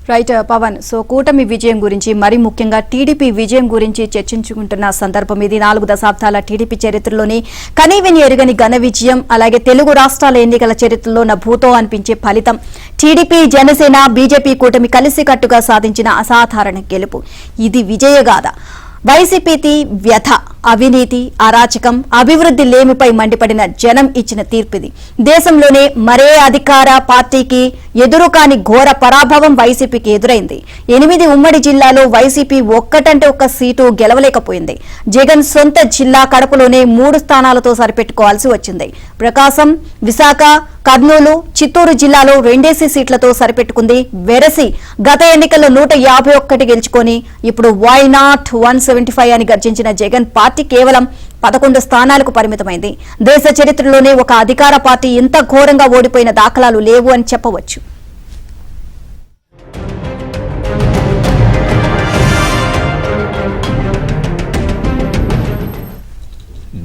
Right Pawan, so కూటమి విజయం గురించి మరి ముఖ్యంగా టీడీపీ విజయం గురించి చర్చించుకుంటున్న సందర్భం ఇది. 4 దశాబ్దాల టీడీపీ చరిత్రలోని కనీవిని ఎరుగని ఘన విజయం, అలాగే తెలుగు రాష్ట్రాల ఎన్నికల చరిత్రలో భూతో అనిపించే ఫలితం. టీడీపీ, జనసేన, బీజేపీ కూటమి కలిసికట్టుగా సాధించిన అసాధారణ గెలుపు. ఇది విజయగాథ. వైసీపీకి వ్యథ, అవినీతి, అరాచకం, అభివృద్ధి లేమిపై మండిపడిన జనం ఇచ్చిన తీర్పిది. దేశంలోనే మరే అధికార పార్టీకి ఎదురుకాని ఘోర పరాభవం వైసీపీకి ఎదురైంది. 8 ఉమ్మడి జిల్లాలో వైసీపీ ఒక్కటంటే ఒక్క సీటు గెలవలేకపోయింది. జగన్ సొంత జిల్లా కడపలోనే 3 స్థానాలతో సరిపెట్టుకోవాల్సి వచ్చింది. ప్రకాశం, విశాఖ, కర్నూలు, చిత్తూరు జిల్లాలో 2 సీట్లతో సరిపెట్టుకుంది. వెరసి గత ఎన్నికల్లో 151 గెలుచుకొని ఇప్పుడు వై నాట్ 175 అని గర్జించిన జగన్ పార్టీ కేవలం 11 స్థానాలకు పరిమితమైంది. దేశ చరిత్రలోనే ఒక అధికార పార్టీ ఇంత ఘోరంగా ఓడిపోయిన దాఖలాలు లేవు అని చెప్పవచ్చు.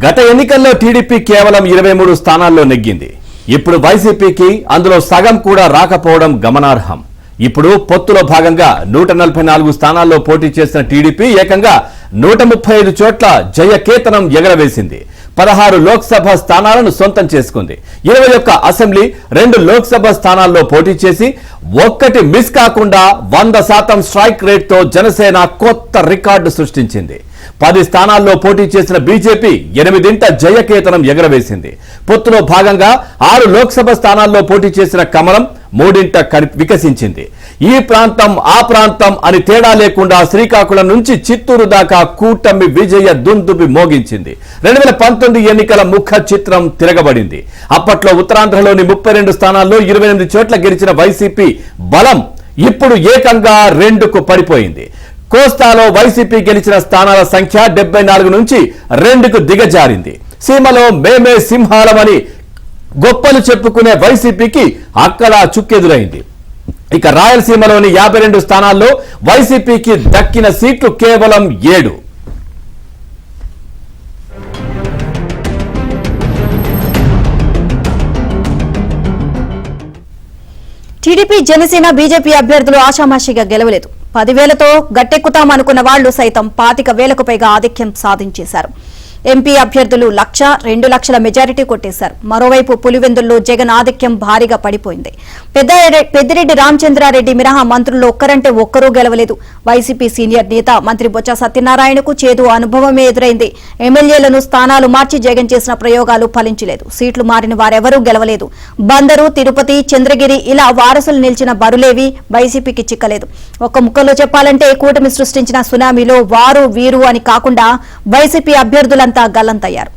గత ఎన్నికల్లో టీడీపీ కేవలం 23 స్థానాల్లో నెగ్గింది. ఇప్పుడు వైసీపీకి అందులో సగం కూడా రాకపోవడం గమనార్హం. ఇప్పుడు పొత్తులో భాగంగా 144 స్థానాల్లో పోటీ చేసిన టీడీపీ ఏకంగా 135 చోట్ల జయకేతనం ఎగరవేసింది. 16 లోక్సభ స్థానాలను సొంతం చేసుకుంది. 21 అసెంబ్లీ, 2 లోక్సభ స్థానాల్లో పోటీ చేసి ఒక్కటి మిస్ కాకుండా 100% స్ట్రైక్ రేట్తో జనసేన కొత్త రికార్డు సృష్టించింది. 10 స్థానాల్లో పోటీ చేసిన బీజేపీ 8 జయకేతనం ఎగరవేసింది. పొత్తులో భాగంగా 6 లోక్సభ స్థానాల్లో పోటీ చేసిన కమలం 3 వికసించింది. ఈ ప్రాంతం ఆ ప్రాంతం అని తేడా లేకుండా శ్రీకాకుళం నుంచి చిత్తూరు దాకా కూటమి విజయ దుందుబి మోగించింది. 2019 ఎన్నికల ముఖ చిత్రం తిరగబడింది. అప్పట్లో ఉత్తరాంధ్రలోని 32 స్థానాల్లో 28 చోట్ల గెలిచిన వైసీపీ బలం ఇప్పుడు ఏకంగా 2కు పడిపోయింది. కోస్తాలో వైసీపీ గెలిచిన స్థానాల సంఖ్య 74 నుంచి 2కు దిగజారింది. సీమలో మేమే సింహాలమని గొప్పలు చెప్పుకునే వైసీపీకి అక్కడ చుక్కెదురైంది. ఇక రాయలసీమలోని 52 స్థానాల్లో వైసీపీకి దక్కిన సీట్లు కేవలం 7. టీడీపీ, జనసేన, బీజేపీ అభ్యర్థులు ఆషామాషిగా గెలవలేదు. 10,000తో గట్టెక్కుతామనుకున్న వాళ్లు సైతం 25,000కు పైగా ఆధిక్యం సాధించేశారు. ఎంపీ అభ్యర్థులు 1,00,000, 2 లక్షల మెజారిటీ కొట్టేశారు. మరోవైపు పులివెందుల్లో జగన్ ఆధిక్యం భారీగా పడిపోయింది. పెద్దిరెడ్డి రామచంద్రారెడ్డి మినహా మంత్రుల్లో ఒక్కరంటే ఒక్కరూ గెలవలేదు. వైసీపీ సీనియర్ నేత మంత్రి బొత్స సత్యనారాయణకు చేదు అనుభవమే ఎదురైంది. ఎమ్మెల్యేలను స్థానాలు మార్చి జగన్ చేసిన ప్రయోగాలు ఫలించలేదు. సీట్లు మారిన వారెవరూ గెలవలేదు. బందరు, తిరుపతి, చంద్రగిరి ఇలా వారసులు నిలిచిన బరులేవి వైసీపీకి చిక్కలేదు. ఒక్క ముక్కలో చెప్పాలంటే కూటమి సృష్టించిన సునామీలో వారు వీరు అని కాకుండా వైసీపీ అభ్యర్థులంతా గల్లంతయ్యారు.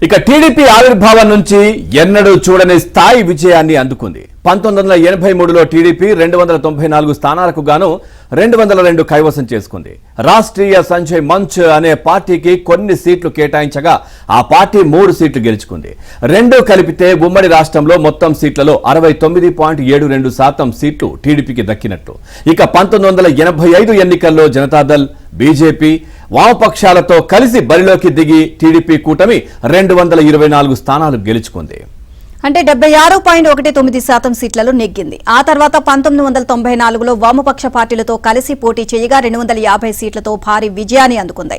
ఇక టీడీపీ ఆవిర్భావం నుంచి ఎన్నడూ చూడని స్థాయి విజయాన్ని అందుకుంది. 1983లో టీడీపీ 294 స్థానాలకు గాను 202 కైవసం చేసుకుంది. రాష్ట్రీయ సంజయ్ మంచ్ అనే పార్టీకి కొన్ని సీట్లు కేటాయించగా ఆ పార్టీ 3 సీట్లు గెలుచుకుంది. 2 కలిపితే ఉమ్మడి రాష్ట్రంలో మొత్తం సీట్లలో 69.72% సీట్లు టీడీపీకి దక్కినట్టు. ఇక 1985 ఎన్నికల్లో జనతాదళ్, బీజేపీ, వామపక్షాలతో కలిసి బరిలోకి దిగి టీడీపీ కూటమి 224 స్థానాలు గెలుచుకుంది. అంటే 76.19% సీట్లలో నెగ్గింది. ఆ తర్వాత 1994లో వామపక్ష పార్టీలతో కలిసి పోటీ చేయగా 250 సీట్లతో భారీ విజయాన్ని అందుకుంది.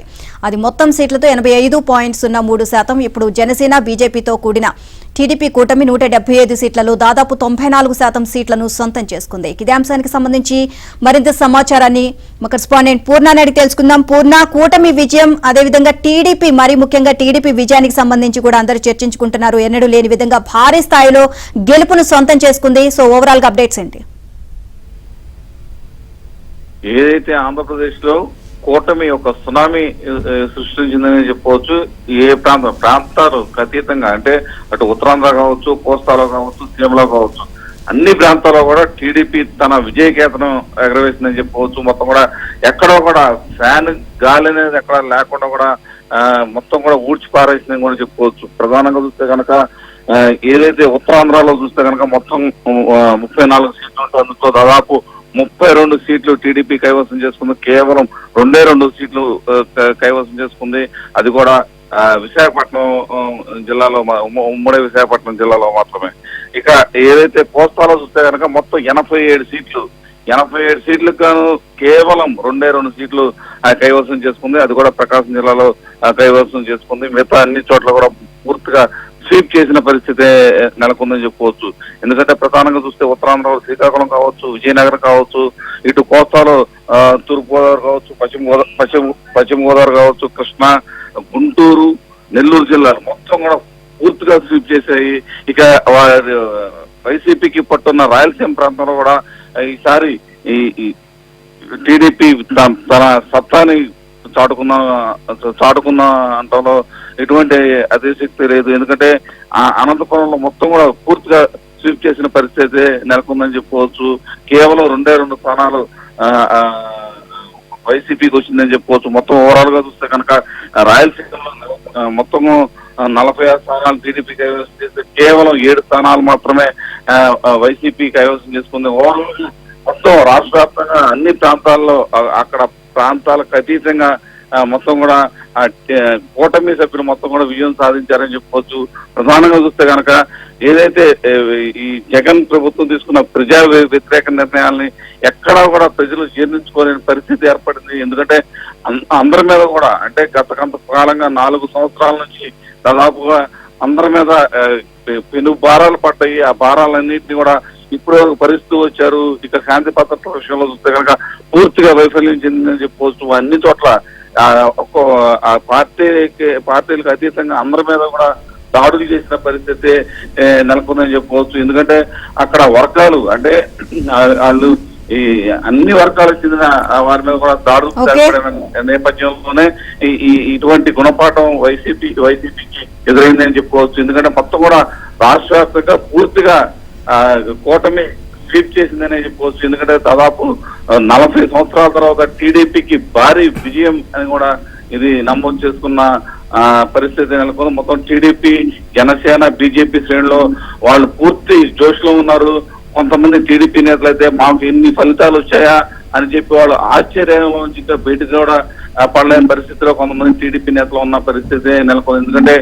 అది మొత్తం సీట్లతో 85.03%. ఇప్పుడు జనసేన, బీజేపీతో కూడిన టీడీపీ కూటమి 175 సీట్లలో దాదాపు 94% సీట్లను సొంతం చేసుకుంది. ఇదే అంశానికి సంబంధించి మరింత సమాచారాన్ని మా కరెస్పాండెంట్ పూర్ణాని అడిగి తెలుసుకుందాం. పూర్ణ, కూటమి విజయం, అదేవిధంగా టీడీపీ, మరి ముఖ్యంగా టీడీపీ విజయానికి సంబంధించి కూడా అందరూ చర్చించుకుంటున్నారు. ఎన్నడూ లేని విధంగా భారీ స్థాయిలో గెలుపును సొంతం చేసుకుంది. సో ఓవరాల్ గా అప్డేట్స్ ఏంటి? ఏదైతే ఆంధ్రప్రదేశ్ లో కూటమి ఒక సునామీ సృష్టించిందని చెప్పవచ్చు. ఏ ప్రాంతాలు అతీతంగా, అంటే అటు ఉత్తరాంధ్ర కావచ్చు, కోస్తాలో కావచ్చు, సీమలో కావచ్చు, అన్ని ప్రాంతాల్లో కూడా టీడీపీ తన విజయకేతనం ఎగరవేసిందని చెప్పవచ్చు. మొత్తం కూడా ఎక్కడో కూడా ఫ్యాన్ గాలి అనేది ఎక్కడ లేకుండా కూడా మొత్తం కూడా ఊడ్చి పారేసిందని కూడా చెప్పుకోవచ్చు. ప్రధానంగా చూస్తే కనుక ఏదైతే ఉత్తరాంధ్రలో చూస్తే కనుక మొత్తం 34 సీట్లు ఉంటే అందులో దాదాపు 32 సీట్లు టీడీపీ కైవసం చేసుకుంది. కేవలం 2 సీట్లు కైవసం చేసుకుంది. అది కూడా విశాఖపట్నం జిల్లాలో, ఉమ్మడి విశాఖపట్నం జిల్లాలో మాత్రమే. ఇక ఏదైతే కోస్తాలో చూస్తే కనుక మొత్తం 87 సీట్లకు గాను కేవలం 2 సీట్లు కైవసం చేసుకుంది. అది కూడా ప్రకాశం జిల్లాలో కైవసం చేసుకుంది. మిగతా అన్ని చోట్ల కూడా పూర్తిగా స్వీప్ చేసిన పరిస్థితే నెలకొందని చెప్పుకోవచ్చు. ఎందుకంటే ప్రధానంగా చూస్తే ఉత్తరాంధ్రలో శ్రీకాకుళం కావచ్చు, విజయనగరం కావచ్చు, ఇటు కోస్తాలో తూర్పు గోదావరి కావచ్చు, పశ్చిమ గోదావరి కావచ్చు, కృష్ణా, గుంటూరు, నెల్లూరు జిల్లాలు మొత్తం కూడా పూర్తిగా స్వీప్ చేశాయి. ఇక వైసీపీకి పట్టున్న రాయలసీమ ప్రాంతంలో కూడా ఈసారి ఈ టీడీపీ తన సత్తాని చాటుకున్న అంటంలో ఎటువంటి అతిశక్తి లేదు. ఎందుకంటే అనంతపురంలో మొత్తం కూడా పూర్తిగా స్వీప్ చేసిన పరిస్థితి నెలకొందని చెప్పుకోవచ్చు. కేవలం 2 స్థానాలు వైసీపీకి వచ్చిందని చెప్పుకోవచ్చు. మొత్తం ఓవరాల్ గా చూస్తే కనుక రాయలసీమలో మొత్తము 46 స్థానాలు టీడీపీ కైవసం చేస్తే కేవలం 7 స్థానాలు మాత్రమే వైసీపీ కైవసం చేసుకుంది. ఓవరాల్ మొత్తం రాష్ట్ర వ్యాప్తంగా అన్ని ప్రాంతాల్లో అక్కడ ప్రాంతాలకు అతీతంగా మొత్తం కూడా కూటమి సభ్యులు మొత్తం కూడా విజయం సాధించారని చెప్పుకోవచ్చు. ప్రధానంగా చూస్తే కనుక ఏదైతే ఈ జగన్ ప్రభుత్వం తీసుకున్న ప్రజా వ్యతిరేక నిర్ణయాల్ని ఎక్కడా కూడా ప్రజలు జీర్ణించుకోలేని పరిస్థితి ఏర్పడింది. ఎందుకంటే అందరి మీద కూడా, అంటే గత కొంతకాలంగా 4 సంవత్సరాల నుంచి దాదాపుగా అందరి మీద పెను భారాలు పడ్డాయి. ఆ భారాలన్నింటినీ కూడా ఇప్పుడు భరిస్తూ వచ్చారు. ఇక శాంతి భద్రతల విషయంలో చూస్తే కనుక పూర్తిగా వైఫల్యం చెందిందని చెప్పుకోవచ్చు. అన్ని చోట్ల పార్టీలకు అతీతంగా అందరి మీద కూడా దాడులు చేసిన పరిస్థితి నెలకొందని చెప్పుకోవచ్చు. ఎందుకంటే అక్కడ వర్గాలు, అంటే వాళ్ళు ఈ అన్ని వర్గాలకు చెందిన వారి మీద కూడా దాడులు చేపడిన నేపథ్యంలోనే ఇటువంటి గుణపాఠం వైసీపీకి ఎదురైందని చెప్పుకోవచ్చు. ఎందుకంటే మొత్తం కూడా రాష్ట్ర వ్యాప్తంగా పూర్తిగా కూటమి స్వీప్ చేసిందనే చెప్పుకోవచ్చు. ఎందుకంటే దాదాపు 40 సంవత్సరాల తర్వాత టీడీపీకి భారీ విజయం అని కూడా ఇది నమోదు చేసుకున్న పరిస్థితి నెలకొంది. మొత్తం టీడీపీ, జనసేన, బీజేపీ శ్రేణిలో వాళ్ళు పూర్తి జోష్లో ఉన్నారు. కొంతమంది టీడీపీ నేతలు అయితే మాకు ఎన్ని ఫలితాలు వచ్చాయా అని చెప్పి వాళ్ళు ఆశ్చర్యంలో నుంచి ఇంకా బయటకు కూడా పడలేని పరిస్థితిలో కొంతమంది టీడీపీ నేతలు ఉన్న పరిస్థితి నెలకొంది. ఎందుకంటే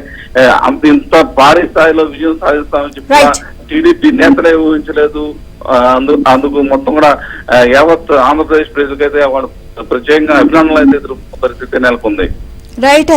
ఇంత భారీ స్థాయిలో విజయం సాధిస్తామని చెప్పి టీడీపీ నేతలే ఊహించలేదు. అందుకు మొత్తం కూడా యావత్ ఆంధ్రప్రదేశ్ ప్రజలకైతే వాళ్ళు ప్రత్యేకంగా అభినందనలు అయితే ఎదుర్కొన్న పరిస్థితి నెలకొంది. రైట్.